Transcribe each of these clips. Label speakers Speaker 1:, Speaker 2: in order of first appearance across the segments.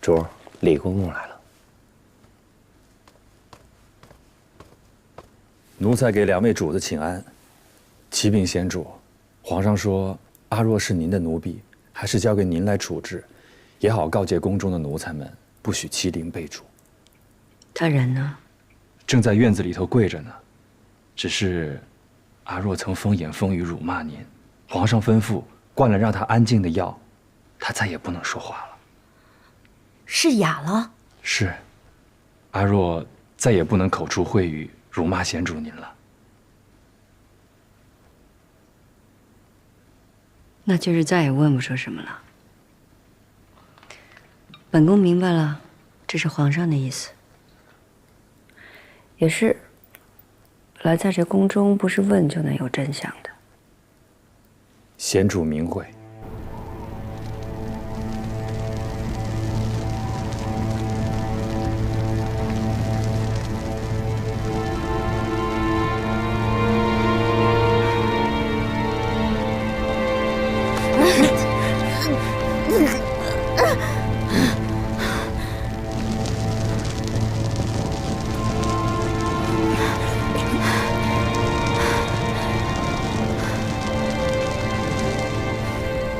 Speaker 1: 主，李公公来了。
Speaker 2: 奴才给2位主子请安。启禀贤主，皇上说阿若是您的奴婢，还是交给您来处置，也好告诫宫中的奴才们，不许欺凌被主。
Speaker 3: 他人呢？
Speaker 2: 正在院子里头跪着呢。只是阿若曾风言风语辱骂您，皇上吩咐灌了让他安静的药，他再也不能说话了。
Speaker 4: 是哑了？
Speaker 2: 是，阿若再也不能口出秽语辱骂贤主您了。
Speaker 3: 那就是再也问不出什么了。本宫明白了，这是皇上的意思。也是，来在这宫中不是问就能有真相的。
Speaker 2: 贤主明慧。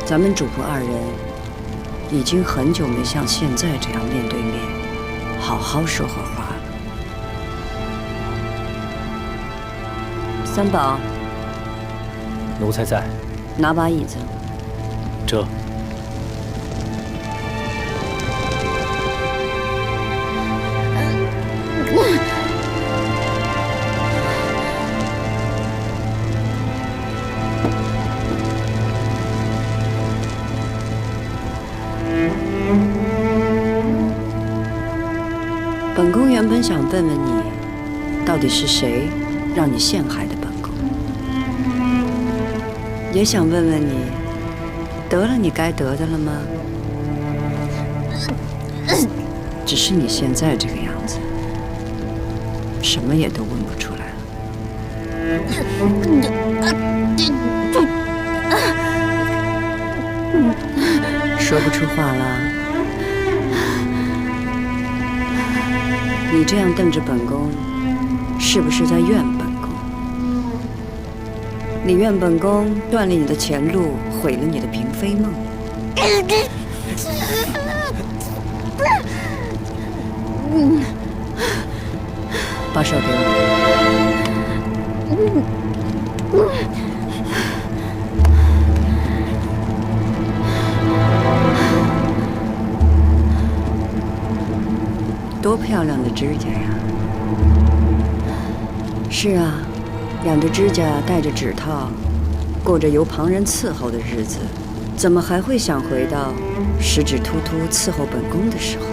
Speaker 3: 咱们主仆2人已经很久没像现在这样面对面，好好说会话了。三宝，
Speaker 1: 奴才在。
Speaker 3: 拿把椅子。
Speaker 1: 这。
Speaker 3: 本宫原本想问问你，到底是谁让你陷害的本宫？也想问问你，得了你该得的了吗？只是你现在这个样子，什么也都问不出来了。说不出话了。你这样瞪着本宫，是不是在怨本宫？你怨本宫断了你的前路，毁了你的嫔妃梦？把手给我。多漂亮的指甲呀！是啊，养着指甲，戴着指套，过着由旁人伺候的日子，怎么还会想回到十指突突伺候本宫的时候？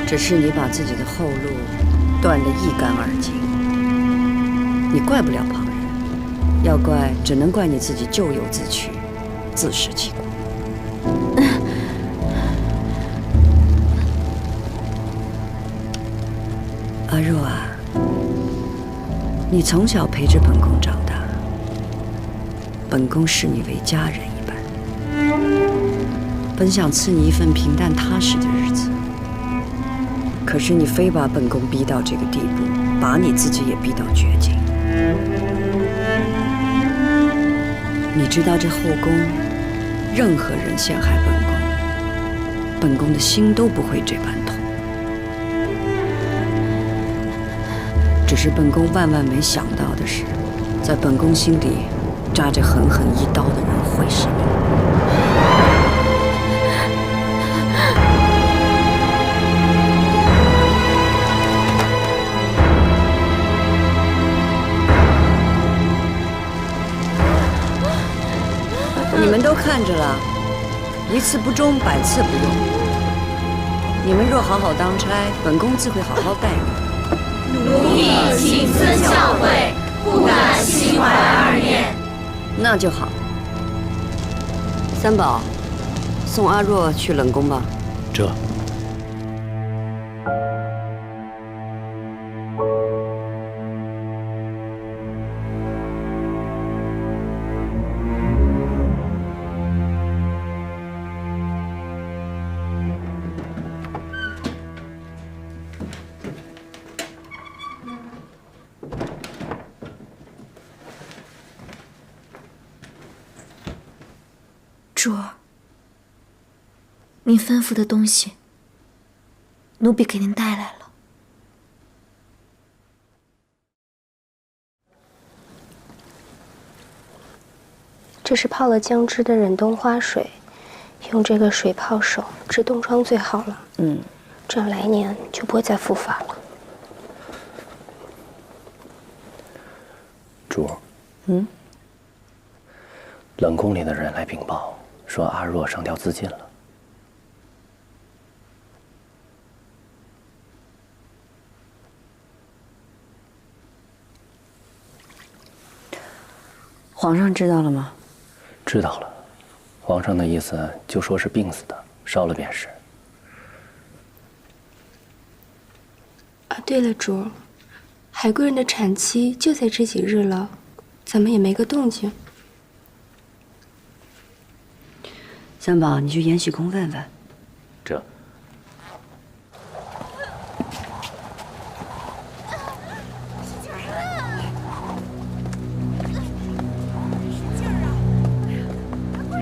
Speaker 3: 只是你把自己的后路断得一干二净，你怪不了旁人，要怪只能怪你自己咎由自取，自食其果。阿若啊，你从小陪着本宫长大，本宫视你为家人一般，本想赐你一份平淡踏实的日子，可是你非把本宫逼到这个地步，把你自己也逼到绝境。你知道这后宫，任何人陷害本宫，本宫的心都不会这般痛。只是本宫万万没想到的是，在本宫心里扎着狠狠一刀的人会是你。你们都看着了，一次不忠，百次不用。你们若好好当差，本宫自会好好待你。
Speaker 5: 奴婢谨遵教诲，不敢心怀2念。
Speaker 3: 那就好。三宝，送阿若去冷宫吧。
Speaker 1: 这。
Speaker 4: 主儿，您吩咐的东西，奴婢给您带来了。
Speaker 6: 这是泡了姜汁的忍冬花水，用这个水泡手治冻疮最好了。这样来年就不会再复发了。
Speaker 1: 主儿，冷宫里的人来禀报，说阿若上吊自尽了。
Speaker 3: 皇上知道了吗？
Speaker 1: 知道了，皇上的意思就说是病死的，烧了便是。
Speaker 6: 啊，对了，主儿，海贵人的产期就在这几日了，怎么也没个动静？
Speaker 3: 三宝，你去延禧宫问问。
Speaker 1: 这。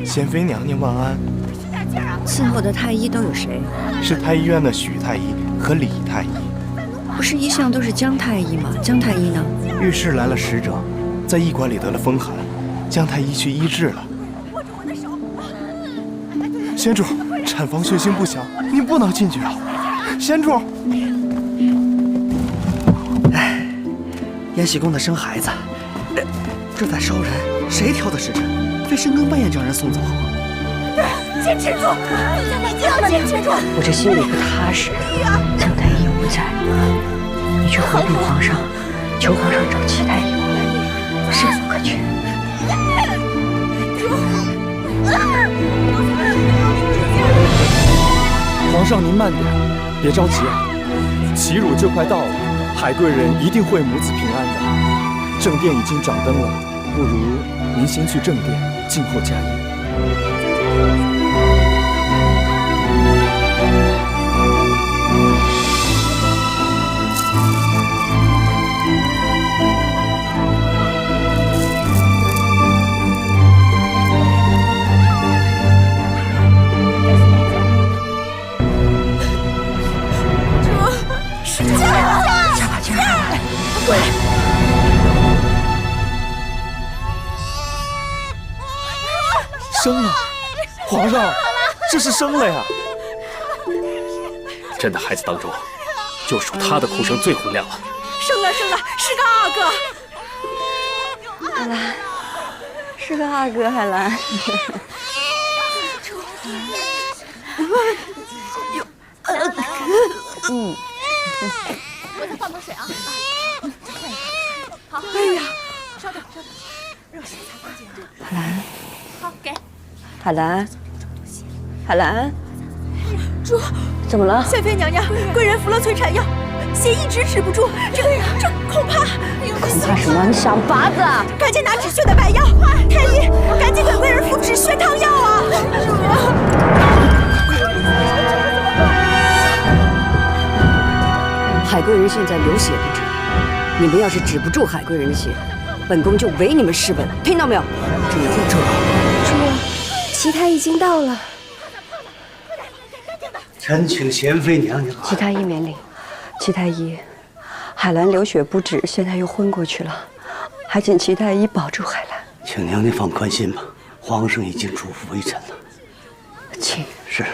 Speaker 7: 贤妃娘娘万安。
Speaker 3: 伺候的太医都有谁？
Speaker 7: 是太医院的许太医和李太医。
Speaker 3: 不是一向都是姜太医吗？姜太医呢？
Speaker 7: 御史来了使者，在驿馆里得了风寒，姜太医去医治了。贤主，产房血腥不详，您不能进去啊！贤主。
Speaker 8: 哎，延禧宫的生孩子，这在烧人，谁挑的时辰？非深更半夜将人送走。
Speaker 5: 坚持住，你一定要坚持住！
Speaker 3: 我这心里不踏实。姜太医不在，你去回禀皇上，求皇上找齐太医过来，势不可却。
Speaker 2: 皇上您慢点，别着急啊，齐乳就快到了，海贵人一定会母子平安的。正殿已经掌灯了，不如您先去正殿，静候佳音。生了，皇上，这是生了呀！
Speaker 1: 朕的孩子当中，就属他的哭声最洪亮了。
Speaker 5: 生了，是个二哥。
Speaker 3: 海兰，是个二哥，海兰。
Speaker 5: 我再放口水啊！好，
Speaker 3: 哎呀，
Speaker 5: 稍等，热水才干净。
Speaker 3: 海兰，
Speaker 5: 好，给。
Speaker 3: 海兰，海兰，
Speaker 5: 主，
Speaker 3: 怎么了？
Speaker 5: 贤妃娘娘，贵人服了催产药，血一直止不住，这恐怕
Speaker 3: 什么？你想法子？
Speaker 5: 赶紧拿止血的白药，太医，赶紧给贵人服止血汤药啊！
Speaker 3: 海贵人现在流血不止，你们要是止不住海贵人的血，本宫就违你们誓本，听到没有？
Speaker 6: 主，齐太医已经到了。
Speaker 8: 臣请贤妃娘娘。
Speaker 3: 齐太医免礼。齐太医，海兰流血不止，现在又昏过去了，还请齐太医保住海兰。
Speaker 8: 请娘娘放宽心吧，皇上已经嘱咐微臣了。
Speaker 3: 请。
Speaker 8: 是。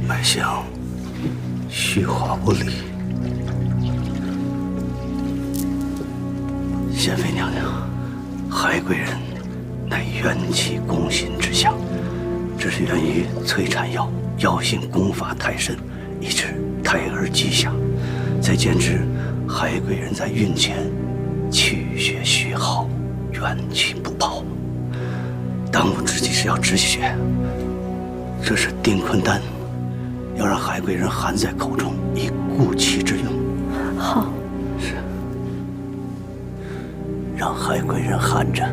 Speaker 8: 脉象虚滑无力，贤妃娘娘，海贵人乃元气攻心之象，这是源于催产药药性攻伐太深，以致胎儿畸下，再兼之海贵人在孕前气血虚耗，元气不保，当务之急是要止血。这是定坤丹，要让海贵人含在口中，以固气之用。
Speaker 3: 好。
Speaker 8: 是。让海贵人含着。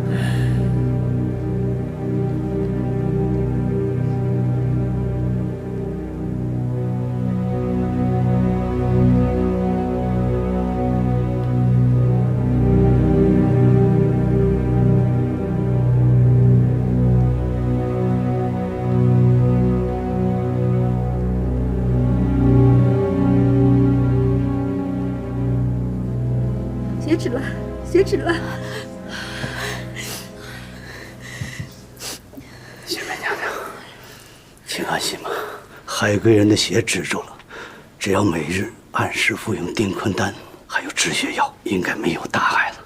Speaker 4: 血止了，血止了。
Speaker 8: 仙梅娘娘，请安心吧，海贵人的血止住了，只要每日按时服用丁坤丹，还有止血药，应该没有大碍了。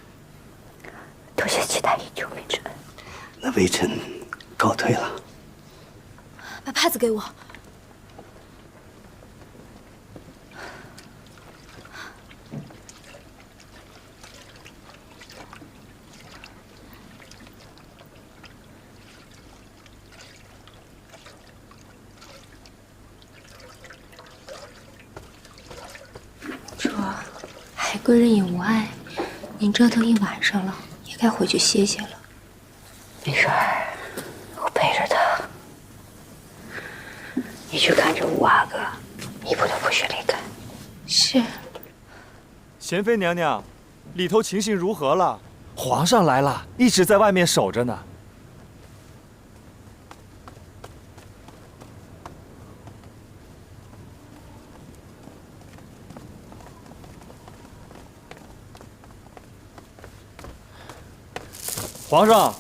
Speaker 3: 多谢齐太医救命之恩。
Speaker 8: 那微臣告退了。
Speaker 4: 把帕子给我。
Speaker 6: 主，海贵人也无碍，您折腾一晚上了，也该回去歇歇了。
Speaker 3: 没事儿，我陪着他。你去看着五阿哥，一步都不许离开。
Speaker 6: 是。
Speaker 7: 贤妃娘娘，里头情形如何了？皇上来了，一直在外面守着呢。皇上，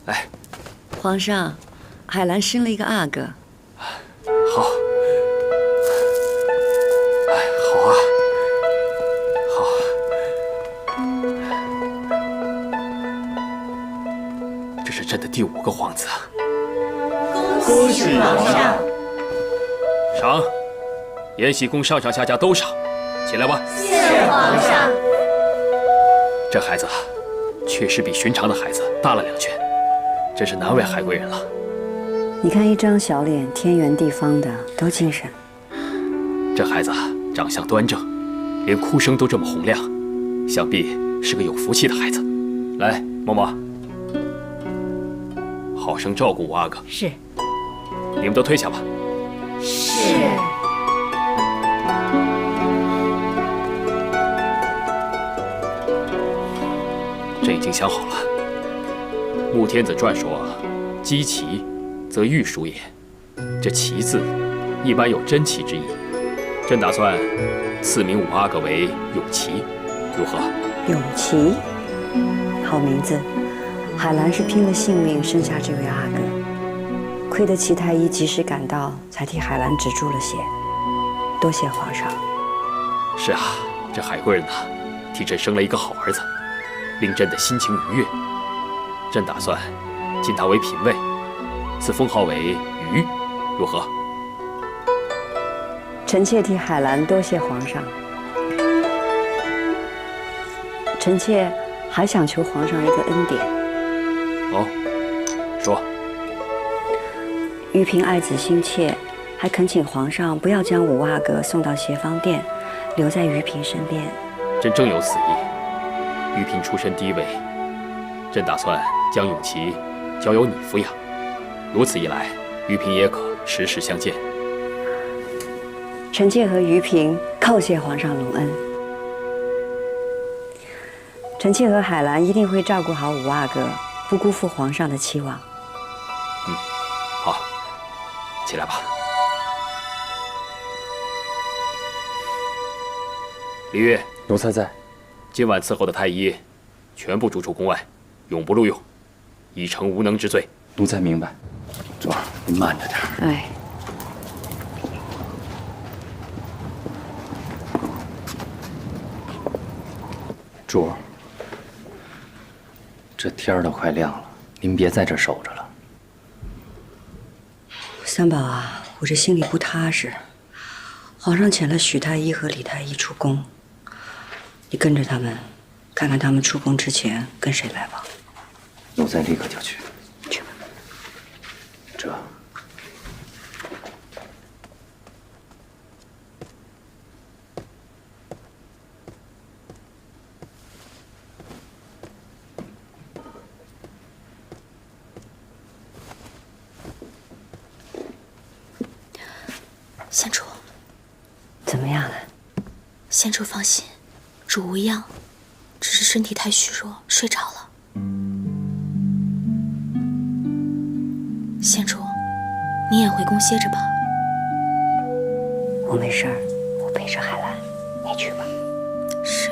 Speaker 2: 来，
Speaker 3: 皇上，海兰生了一个阿哥。
Speaker 2: 好，哎，好啊，好。这是朕的第5个皇子。
Speaker 5: 恭喜皇上！
Speaker 1: 赏，延禧宫上上下下都赏，起来吧。
Speaker 5: 谢皇上。
Speaker 1: 这孩子确实比寻常的孩子大了2圈，真是难为海贵人了。
Speaker 3: 你看一张小脸，天圆地方的，多精神。
Speaker 1: 这孩子长相端正，连哭声都这么洪亮，想必是个有福气的孩子。来，嬷嬷，好生照顾五阿哥。
Speaker 3: 是。
Speaker 1: 你们都退下吧。
Speaker 5: 是。
Speaker 1: 朕已经想好了。穆天子传说，积其，则玉属也。这其字，一般有珍奇之意。朕打算赐名五阿哥为永琪，如何？
Speaker 3: 永琪，好名字。海兰是拼了性命生下这位阿哥，亏得齐太医及时赶到，才替海兰止住了血。多谢皇上。
Speaker 1: 是啊，这海贵人呐，替朕生了一个好儿子，令朕的心情愉悦。朕打算晋他为嫔尉，赐封号为瑜，如何？
Speaker 3: 臣妾替海兰多谢皇上。臣妾还想求皇上一个恩典。
Speaker 1: 哦，说。
Speaker 3: 玉嫔爱子心切，还恳请皇上不要将五阿哥送到协芳殿，留在玉嫔身边。
Speaker 1: 朕正有此意。玉嫔出身低微，朕打算将永琪交由你抚养。如此一来，玉嫔也可时时相见。
Speaker 3: 臣妾和玉嫔叩谢皇上隆恩。臣妾和海兰一定会照顾好五阿哥，不辜负皇上的期望。
Speaker 1: 好，起来吧。李煜，
Speaker 2: 奴才在。
Speaker 1: 今晚伺候的太医，全部逐出宫外，永不录用，已成无能之罪。
Speaker 2: 奴才明白。
Speaker 8: 主儿，您慢着点。
Speaker 3: 哎。
Speaker 1: 主儿，这天儿都快亮了，您别在这儿守着了。
Speaker 3: 三宝啊，我这心里不踏实。皇上遣了许太医和李太医出宫，你跟着他们，看看他们出宫之前跟谁来往。
Speaker 1: 奴才立刻就去。
Speaker 3: 去吧。
Speaker 1: 这。
Speaker 4: 贤主，
Speaker 3: 怎么样了？
Speaker 4: 贤主放心，主无恙，只是身体太虚弱，睡着了。贤主，你也回宫歇着吧。
Speaker 3: 我没事儿，我陪着海兰，你去吧。
Speaker 4: 是。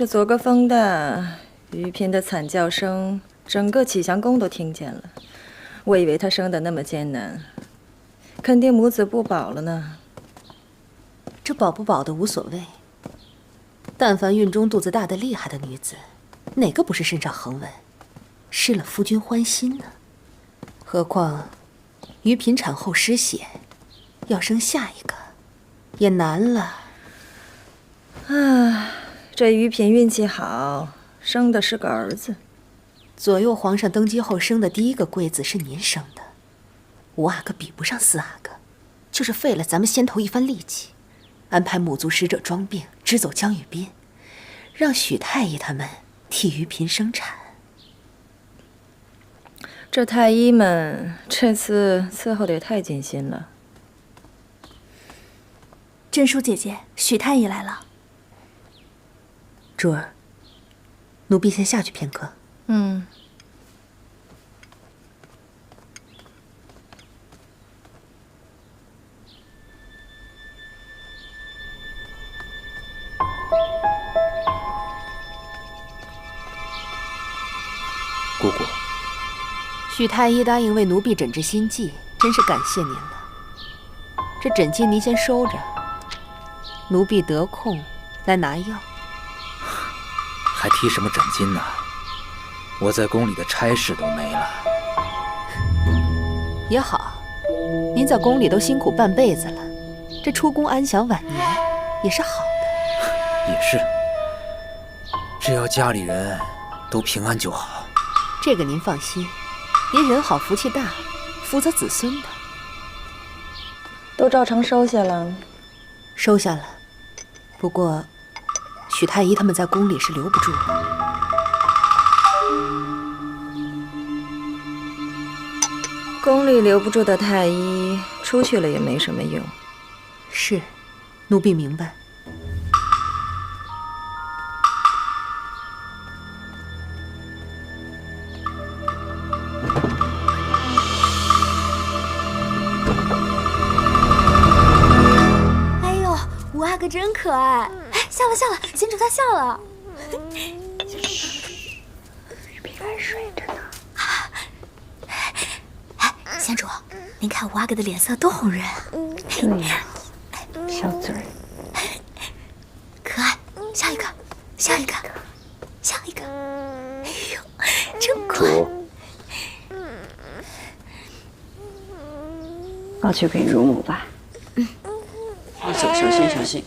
Speaker 9: 这昨个风的于嫔的惨叫声，整个启祥宫都听见了。我以为她生得那么艰难，肯定母子不保了呢。
Speaker 10: 这保不保的无所谓。但凡孕中肚子大的厉害的女子，哪个不是身上横纹，失了夫君欢心呢？何况于嫔产后失血，要生下一个也难了。
Speaker 9: 啊，这于嫔运气好，生的是个儿子。
Speaker 10: 左右皇上登基后生的第一个贵子是您生的，5阿哥比不上4阿哥，就是费了咱们先头一番力气，安排母族使者装病支走江玉斌，让许太医他们替于嫔生产。
Speaker 9: 这太医们这次伺候的也太尽心了。
Speaker 4: 珍淑姐姐，许太医来了。
Speaker 10: 珠儿，奴婢先下去片刻。
Speaker 9: 嗯。
Speaker 11: 姑姑，
Speaker 10: 许太医答应为奴婢诊治心悸，真是感谢您了。这诊金您先收着，奴婢得空来拿药。
Speaker 11: 还提什么诊金呢？我在宫里的差事都没了。
Speaker 10: 也好，您在宫里都辛苦半辈子了，这出宫安享晚年也是好的。
Speaker 11: 也是，只要家里人都平安就好。
Speaker 10: 这个您放心，您人好福气大，福泽子孙的。
Speaker 9: 都照常收下了。
Speaker 10: 收下了，不过许太医他们在宫里是留不住了。
Speaker 9: 宫里留不住的太医，出去了也没什么用。
Speaker 10: 是，奴婢明白。
Speaker 4: 哎呦，吴阿哥真可爱！哎，笑了笑了，贤主他笑了。
Speaker 3: 玉嫔还睡着呢。
Speaker 4: 贤主，您看吴阿哥的脸色多红润啊！
Speaker 3: 对呀，小嘴儿，
Speaker 4: 可爱，笑一个，笑一个，笑一个。哎呦，真乖。
Speaker 3: 抱去给乳母吧。
Speaker 12: 走，小心小心。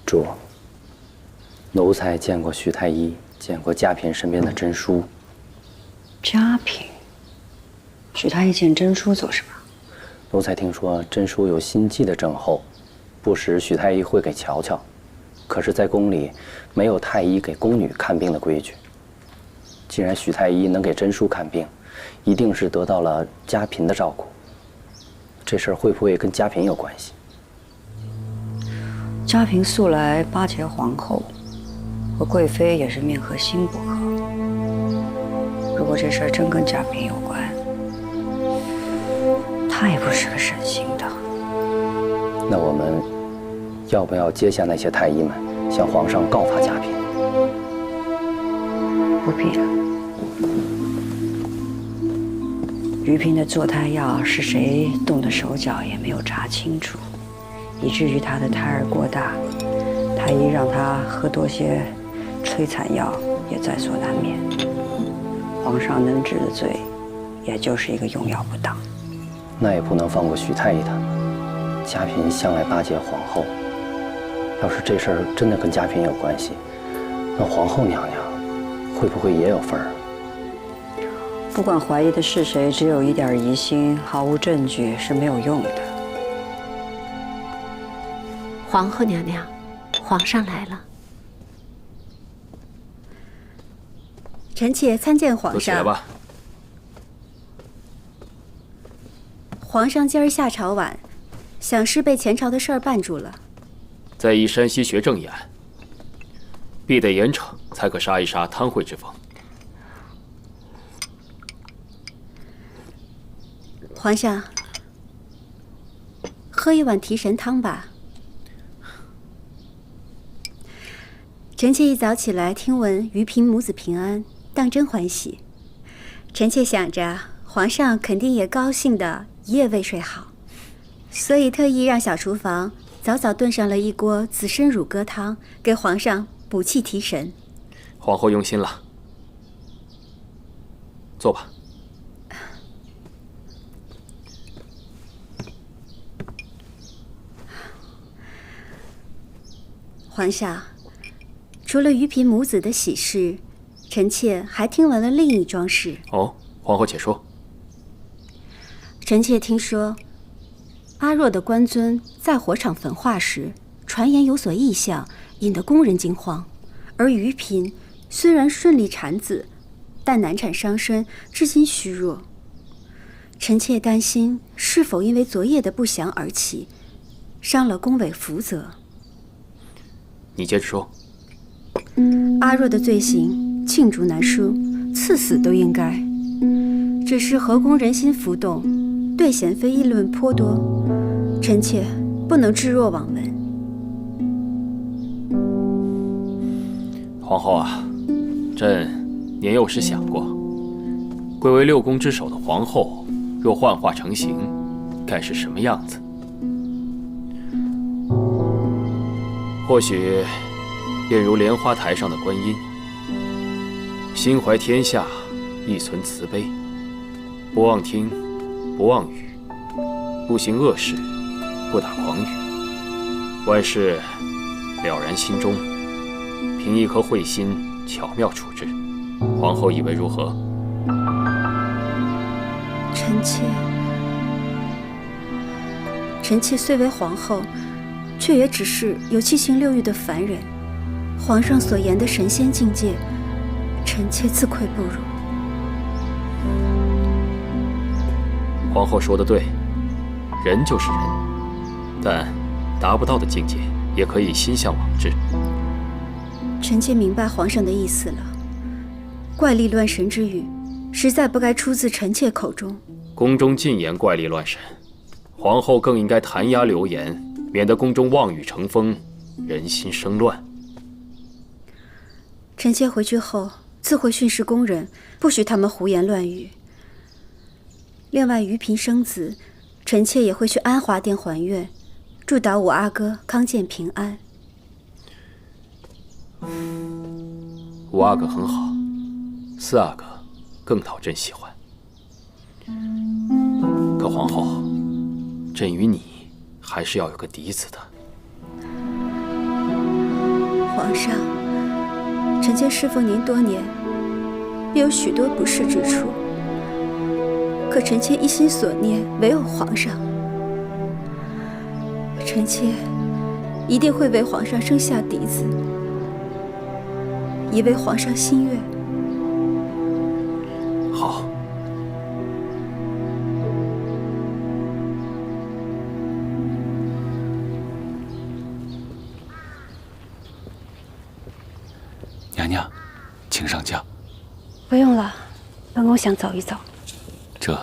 Speaker 13: 主，奴才见过许太医，见过嘉嫔身边的珍淑。
Speaker 3: 嘉嫔，许太医见珍淑做什么？
Speaker 13: 奴才听说珍淑有心悸的症候，不时许太医会给瞧瞧。可是，在宫里没有太医给宫女看病的规矩。既然许太医能给珍淑看病，一定是得到了嘉嫔的照顾。这事儿会不会跟嘉嫔有关系？
Speaker 3: 嘉嫔素来巴结皇后，和贵妃也是面和心不和。如果这事儿真跟嘉嫔有关，她也不是个省心的。
Speaker 13: 那我们要不要接下那些太医们，向皇上告发嘉嫔？
Speaker 3: 不必了。于嫔的坐胎药是谁动的手脚也没有查清楚，以至于她的胎儿过大，太医让她喝多些催产药也在所难免。皇上能治的罪，也就是一个用药不当。
Speaker 13: 那也不能放过许太医他们。嘉嫔向来巴结皇后，要是这事儿真的跟嘉嫔有关系，那皇后娘娘会不会也有份儿？
Speaker 3: 不管怀疑的是谁，只有一点疑心，毫无证据是没有用的。
Speaker 10: 皇后娘娘，皇上来了。
Speaker 14: 臣妾参见皇上。
Speaker 1: 都起来吧。
Speaker 14: 皇上今儿下朝晚，想是被前朝的事儿绊住了。
Speaker 1: 在意山西学政一案，必得严惩，才可杀一杀贪贿之风。
Speaker 14: 皇上，喝一碗提神汤吧。臣妾一早起来，听闻于嫔母子平安，当真欢喜。臣妾想着皇上肯定也高兴的一夜未睡好，所以特意让小厨房早早炖上了一锅紫参乳鸽汤，给皇上补气提神。
Speaker 1: 皇后用心了，坐吧。
Speaker 14: 皇上，除了于嫔母子的喜事，臣妾还听闻了另一桩事。
Speaker 1: 哦，皇后且说。
Speaker 14: 臣妾听说，阿若的官尊在火场焚化时，传言有所异象，引得宫人惊慌。而于嫔虽然顺利产子，但难产伤身，至今虚弱。臣妾担心是否因为昨夜的不祥而起，伤了宫闱福泽。
Speaker 1: 你接着说。
Speaker 14: 阿若的罪行罄竹难书，赐死都应该。只是河宫人心浮动，对贤妃议论颇多，臣妾不能置若罔闻。
Speaker 1: 皇后啊，朕年幼时想过，贵为六宫之首的皇后，若幻化成形，该是什么样子？或许便如莲花台上的观音，心怀天下，亦存慈悲，不妄听，不妄语，不行恶事，不打诳语，万事了然心中，凭一颗慧心巧妙处置。皇后以为如何？
Speaker 14: 臣妾虽为皇后，却也只是有七情六欲的凡人。皇上所言的神仙境界，臣妾自愧不如。
Speaker 1: 皇后说得对，人就是人，但达不到的境界，也可以心向往之。
Speaker 14: 臣妾明白皇上的意思了，怪力乱神之语，实在不该出自臣妾口中。
Speaker 1: 宫中尽言怪力乱神，皇后更应该弹压流言，免得宫中妄语成风，人心生乱。
Speaker 14: 臣妾回去后自会训示宫人，不许他们胡言乱语。另外，于嫔生子，臣妾也会去安华殿还愿，祝祷五阿哥康健平安。
Speaker 1: 五阿哥很好，四阿哥更讨朕喜欢。可皇后，朕与你还是要有个嫡子的。
Speaker 14: 皇上，臣妾侍奉您多年，必有许多不是之处。可臣妾一心所念唯有皇上，臣妾一定会为皇上生下嫡子，以为皇上心愿。
Speaker 1: 好。
Speaker 15: 娘娘，请上轿。
Speaker 6: 不用了，本宫想走一走。
Speaker 15: 这，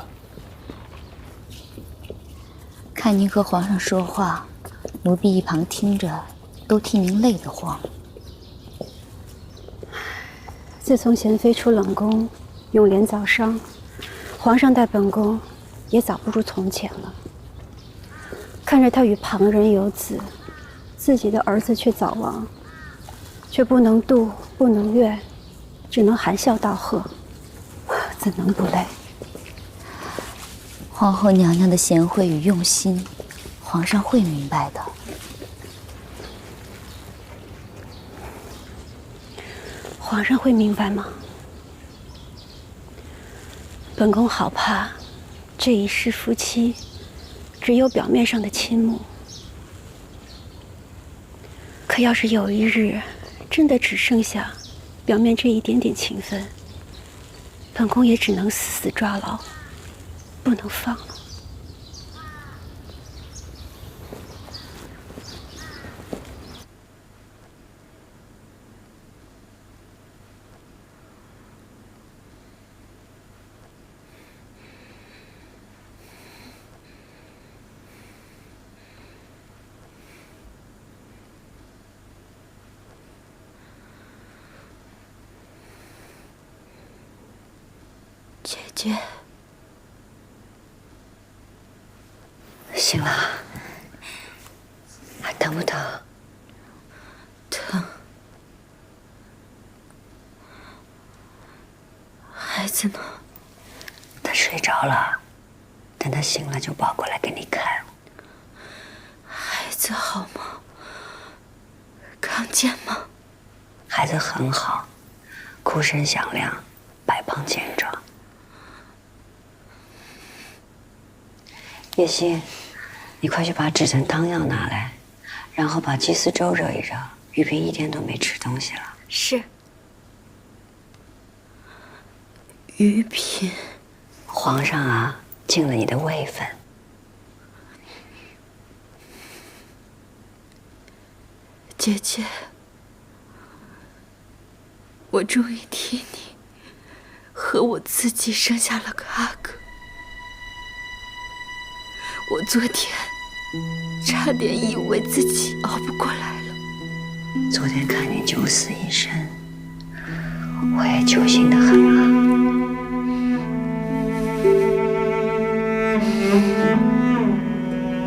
Speaker 4: 看您和皇上说话，奴婢一旁听着，都替您累得慌。
Speaker 6: 自从贤妃出冷宫，永怜早伤，皇上待本宫也早不如从前了。看着他与旁人有子，自己的儿子却早亡，却不能度，不能悦，只能含笑道贺，怎能不累？
Speaker 4: 皇后娘娘的贤惠与用心，皇上会明白的。
Speaker 6: 皇上会明白吗？本宫好怕，这一世夫妻，只有表面上的亲睦。可要是有一日，真的只剩下表面这一点点情分，本宫也只能死死抓牢，不能放了。
Speaker 3: 姐姐，
Speaker 10: 醒了，还疼不疼？
Speaker 3: 疼。孩子呢？
Speaker 10: 他睡着了，等他醒了就抱过来给你看。
Speaker 3: 孩子好吗？康健吗？
Speaker 10: 孩子很好，哭声响亮，白胖健壮。叶欣，你快去把止疼汤药拿来，然后把鸡丝粥热一热。玉萍一天都没吃东西了。
Speaker 3: 是。玉萍，
Speaker 10: 皇上啊，进了你的位分。
Speaker 3: 姐姐，我终于替你和我自己生下了个阿哥。我昨天差点以为自己熬不过来了。
Speaker 10: 昨天看你九死一生，我也揪心得很啊。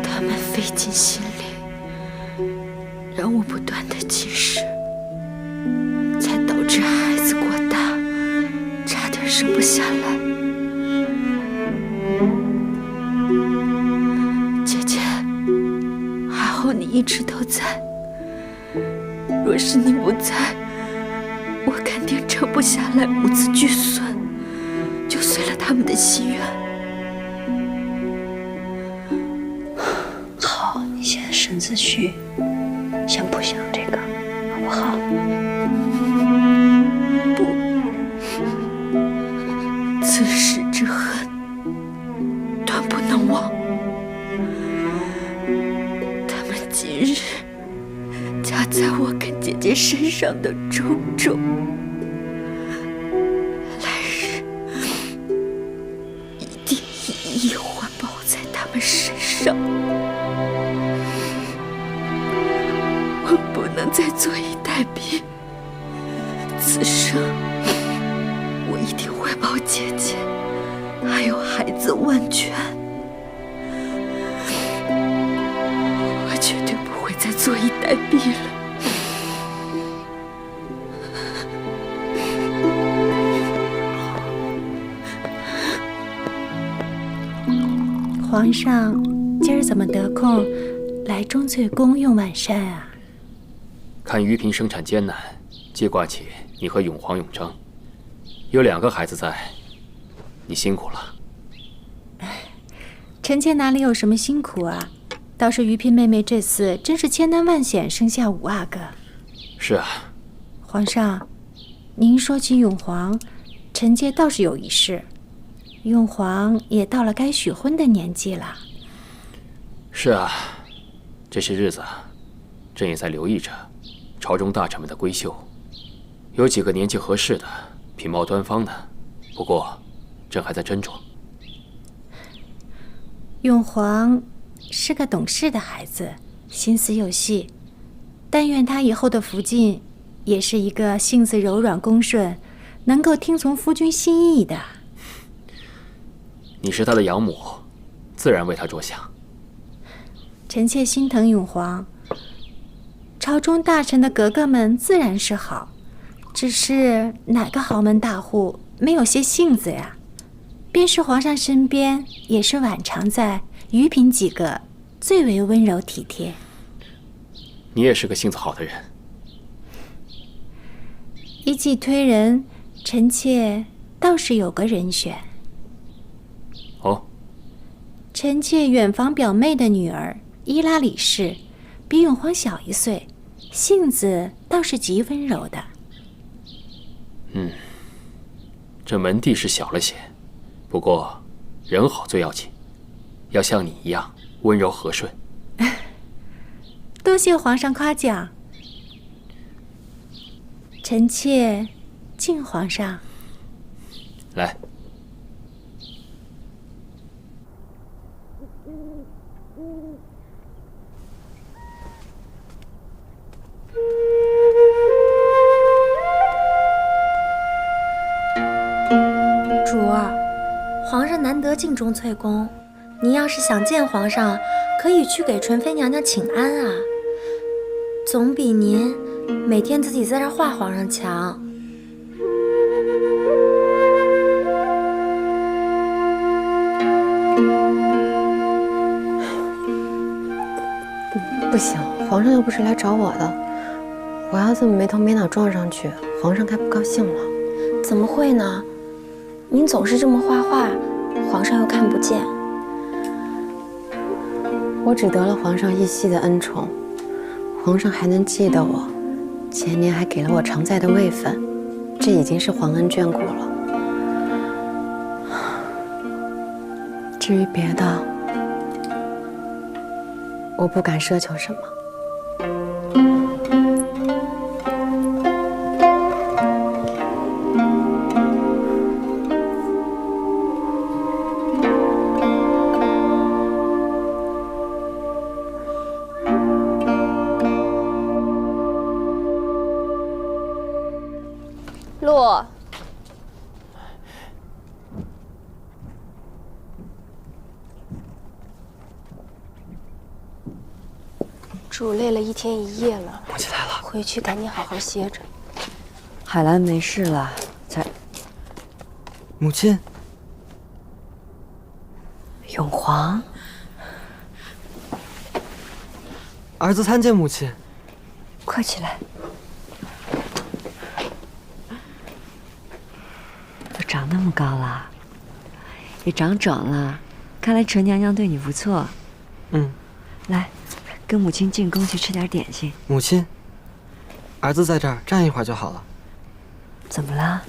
Speaker 3: 他们费尽心力，让我不断的进食，才导致孩子过大，差点生不下来。姐姐，还好你一直都在。若是你不在，我肯定撑不下来母子俱损，就随了他们的心愿。
Speaker 10: 好，你现在身子虚，先不想这个，好不好？
Speaker 3: 不，此世之恨，断不能忘。他们今日加在我跟姐姐身上的种种，来日一定一一还报在他们身上。我不能再坐以待毙，此生我一定会保姐姐还有孩子万全。我绝对不会再坐以待毙了。皇上，今儿怎么得空来钟粹宫用晚膳啊？
Speaker 1: 看于嫔生产艰难，记挂起你和永皇、永璋，有2个孩子在，你辛苦了。
Speaker 14: 臣妾哪里有什么辛苦啊？倒是于嫔妹妹这次真是千难万险生下5阿哥。
Speaker 1: 是啊，
Speaker 14: 皇上，您说起永皇，臣妾倒是有一事。永皇也到了该许婚的年纪了。
Speaker 1: 是啊，这些日子，朕也在留意着朝中大臣们的闺秀，有几个年纪合适的，品貌端方的。不过，朕还在斟酌。
Speaker 14: 永皇是个懂事的孩子，心思又细，但愿他以后的福晋也是一个性子柔软恭顺，能够听从夫君心意的。
Speaker 1: 你是他的养母，自然为他着想。
Speaker 14: 臣妾心疼永皇，朝中大臣的格格们自然是好，只是哪个豪门大户没有些性子呀？便是皇上身边，也是晚常在于嫔几个最为温柔体贴。
Speaker 1: 你也是个性子好的人。
Speaker 14: 一计推人，臣妾倒是有个人选。
Speaker 1: 哦，
Speaker 14: 臣妾远房表妹的女儿伊拉李氏，比永皇小1岁，性子倒是极温柔的。
Speaker 1: 这门第是小了些，不过人好最要紧，要像你一样温柔和顺。
Speaker 14: 多谢皇上夸奖，臣妾敬皇上。
Speaker 1: 来。
Speaker 14: 主儿，
Speaker 4: 得进钟粹宫。您要是想见皇上，可以去给纯妃娘娘请安啊，总比您每天自己在这画皇上强。
Speaker 16: 不行，皇上又不是来找我的，我要这么没头没脑撞上去，皇上该不高兴了。
Speaker 4: 怎么会呢？您总是这么画画，皇上又看不见。
Speaker 16: 我只得了皇上一夕的恩宠，皇上还能记得我，前年还给了我常在的位分，这已经是皇恩眷顾了。至于别的，我不敢奢求什么。
Speaker 17: 洛，主累了一天一夜了，
Speaker 2: 母亲来了，
Speaker 17: 回去赶紧好好歇着。
Speaker 3: 海兰没事了，
Speaker 12: 母亲，
Speaker 16: 永皇，
Speaker 12: 儿子参见母亲。
Speaker 3: 快起来。都长那么高了，也长壮了，看来纯娘娘对你不错。
Speaker 12: 嗯，
Speaker 3: 来，跟母亲进宫去吃点点心。
Speaker 12: 母亲，儿子在这儿站一会儿就好了。
Speaker 3: 怎么了？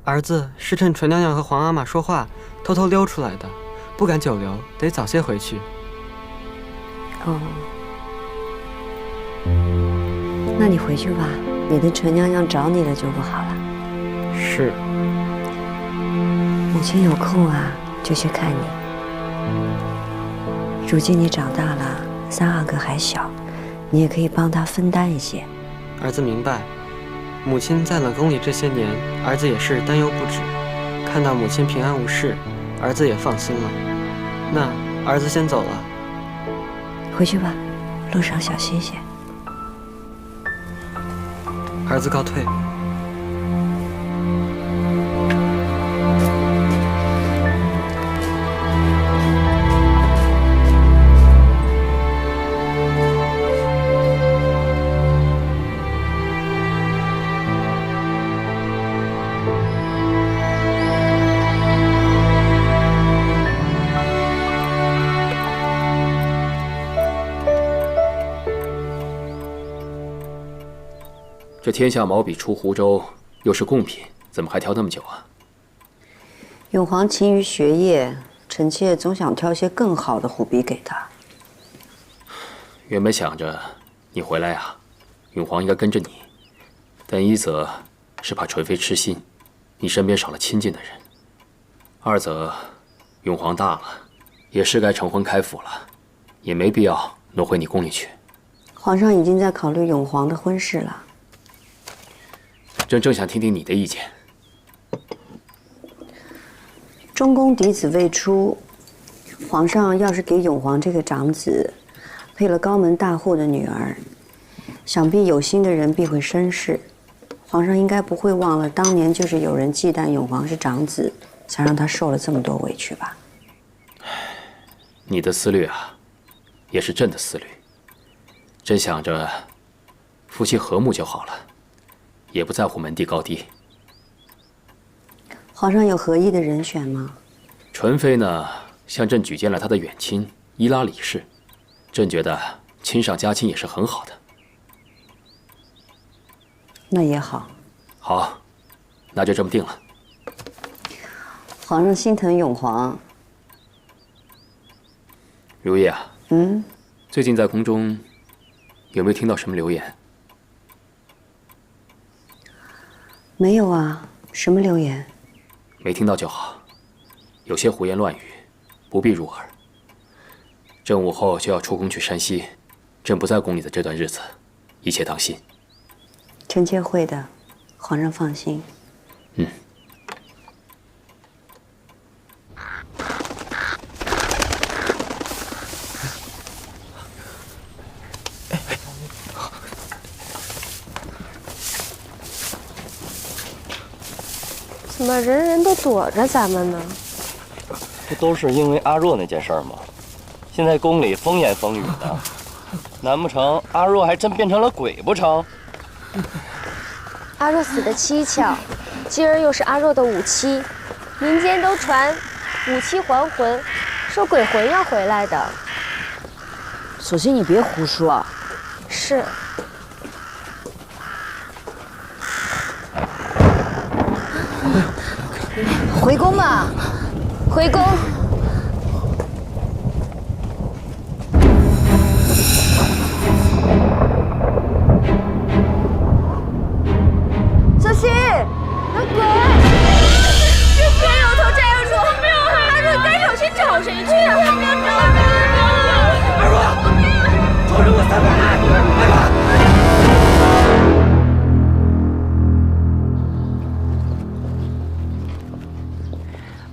Speaker 12: 儿子是趁纯娘娘和皇阿玛说话，偷偷溜出来的，不敢久留，得早些回去。
Speaker 3: 哦，那你回去吧，免得纯娘娘找你了就不好了。
Speaker 12: 是。
Speaker 3: 母亲有空啊，就去看你。如今你长大了，三阿哥还小，你也可以帮他分担一些。
Speaker 12: 儿子明白，母亲在冷宫里这些年，儿子也是担忧不止。看到母亲平安无事，儿子也放心了。那儿子先走了。
Speaker 3: 回去吧，路上小心些。
Speaker 12: 儿子告退。
Speaker 1: 这天下毛笔出湖州，又是贡品，怎么还挑那么久啊？
Speaker 3: 永皇勤于学业，臣妾总想挑些更好的虎笔给他。
Speaker 1: 原本想着你回来啊，永皇应该跟着你，但一则是怕纯妃痴心，你身边少了亲近的人；二则永皇大了，也是该成婚开府了，也没必要挪回你宫里去。
Speaker 3: 皇上已经在考虑永皇的婚事了。
Speaker 1: 正想听听你的意见。
Speaker 3: 中宫嫡子未出，皇上要是给永皇这个长子配了高门大户的女儿，想必有心的人必会生事。皇上应该不会忘了当年就是有人忌惮永皇是长子，才让他受了这么多委屈吧？
Speaker 1: 你的思虑啊，也是朕的思虑。朕想着夫妻和睦就好了。也不在乎门第高低。
Speaker 3: 皇上有合意的人选吗？
Speaker 1: 纯妃呢，向朕举荐了她的远亲伊拉李氏，朕觉得亲上加亲也是很好的。
Speaker 3: 那也好。
Speaker 1: 好，那就这么定了。
Speaker 3: 皇上心疼永皇。
Speaker 1: 如意啊，最近在宫中有没有听到什么流言？
Speaker 3: 没有啊，什么流言？
Speaker 1: 没听到就好，有些胡言乱语，不必入耳。朕午后就要出宫去山西，朕不在宫里的这段日子，一切当心。
Speaker 3: 臣妾会的，皇上放心。
Speaker 17: 怎么人人都躲着咱们呢？
Speaker 18: 不都是因为阿若那件事吗？现在宫里风言风语的，难不成阿若还真变成了鬼不成？
Speaker 17: 阿若死得蹊跷，今儿又是阿若的5期，民间都传5期还魂，说鬼魂要回来的。
Speaker 3: 索性你别胡说。
Speaker 17: 是。
Speaker 3: 回宫吧，
Speaker 17: 回宫。
Speaker 3: 小心，
Speaker 17: 有鬼！是鬼有头债要主，阿若该找谁找谁去啊！
Speaker 5: 阿若，抓住我300来，快吧！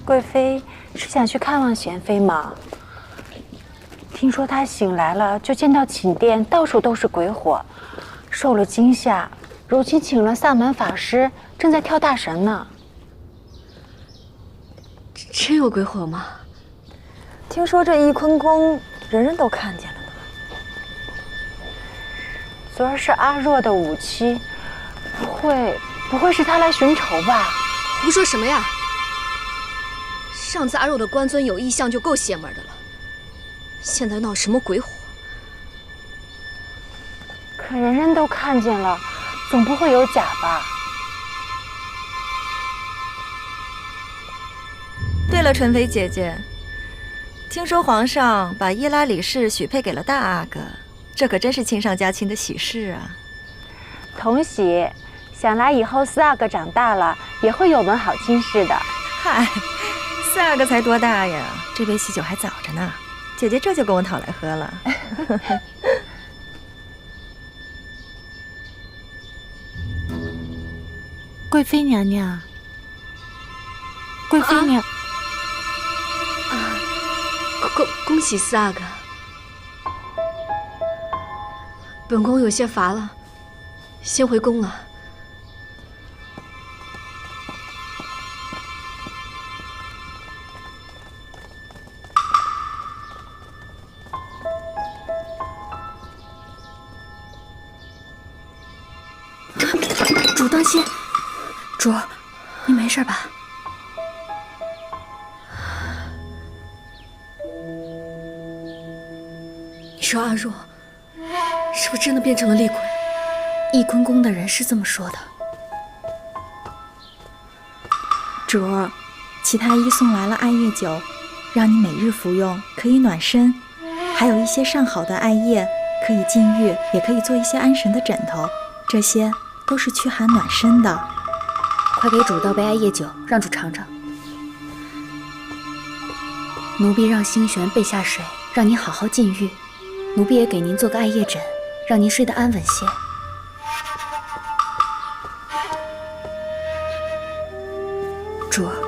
Speaker 6: 贵妃是想去看望贤妃吗？听说她醒来了，就见到寝殿到处都是鬼火，受了惊吓，如今请了萨满法师，正在跳大神呢。
Speaker 14: 真有鬼火吗？
Speaker 9: 听说这翊坤宫人人都看见了呢。
Speaker 6: 昨儿是阿若的5期，不会是他来寻仇吧？
Speaker 14: 胡说什么呀！上次阿若的官尊有异象就够邪门的了，现在闹什么鬼火？
Speaker 6: 可人人都看见了，总不会有假吧？
Speaker 9: 对了，纯妃姐姐，听说皇上把伊拉李氏许配给了大阿哥，这可真是亲上加亲的喜事啊！
Speaker 6: 同喜，想来以后4阿哥长大了也会有门好亲事的。
Speaker 9: 嗨，4阿哥才多大呀？这杯喜酒还早着呢，姐姐这就跟我讨来喝了。
Speaker 6: 贵妃娘娘，贵妃娘。
Speaker 14: 恭喜4阿哥，本宫有些乏了，先回宫了。主当心，主儿，你没事吧？你说阿若是不是真的变成了厉鬼？翊坤宫的人是这么说的。
Speaker 19: 主儿，齐太医送来了艾叶酒，让你每日服用，可以暖身。还有一些上好的艾叶，可以禁欲，也可以做一些安神的枕头，这些都是驱寒暖身的。
Speaker 14: 快给主倒杯艾叶酒，让主尝尝。奴婢让星璇备下水，让您好好禁欲。奴婢也给您做个艾叶枕，让您睡得安稳些。主儿，